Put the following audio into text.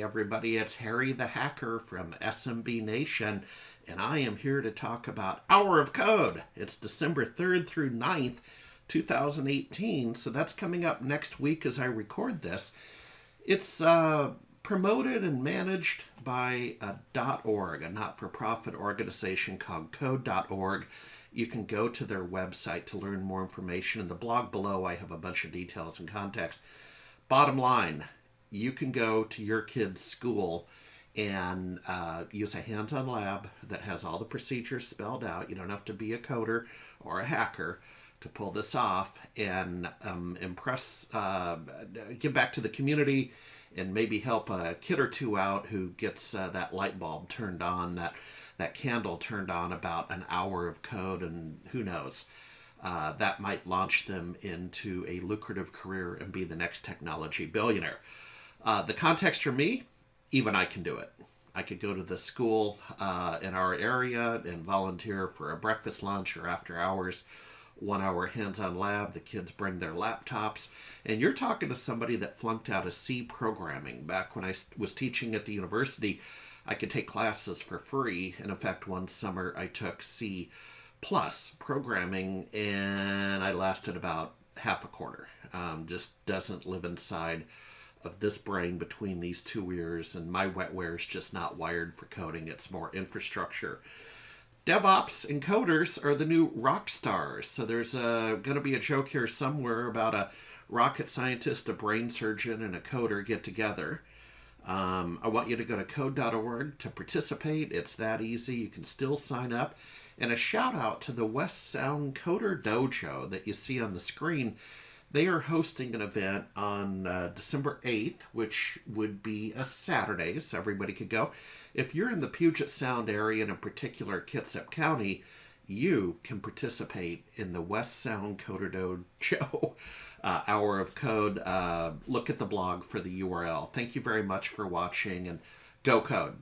everybody. It's Harry the Hacker from SMB Nation, and I am here to talk about Hour of Code. It's December 3rd through 9th, 2018, so that's coming up next week as I record this. It's promoted and managed by .org, a not-for-profit organization called Code.org. You can go to their website to learn more information. In the blog below, I have a bunch of details and context. Bottom line, you can go to your kid's school and use a hands-on lab that has all the procedures spelled out. You don't have to be a coder or a hacker to pull this off and impress, give back to the community and maybe help a kid or two out who gets that light bulb turned on, that candle turned on about an hour of code, and who knows. That might launch them into a lucrative career and be the next technology billionaire. The context for me, even I can do it. I could go to the school in our area and volunteer for a breakfast, lunch, or after hours, 1 hour hands-on lab. The kids bring their laptops. And you're talking to somebody that flunked out of C programming. Back when I was teaching at the university, I could take classes for free. And in fact, one summer I took C plus programming, and I lasted about half a quarter. Just doesn't live inside of this brain between these two ears, and my wetware is just not wired for coding. It's more infrastructure. DevOps and coders are the new rock stars. So there's going to be a joke here somewhere about a rocket scientist, a brain surgeon, and a coder get together. I want you to go to code.org to participate. It's that easy. You can still sign up. And a shout out to the West Sound Coder Dojo that you see on the screen. They are hosting an event on December 8th, which would be a Saturday, so everybody could go. If you're in the Puget Sound area, and in particular Kitsap County, you can participate in the West Sound Coder Dojo Hour of Code. Look at the blog for the URL. Thank you very much for watching, and go code.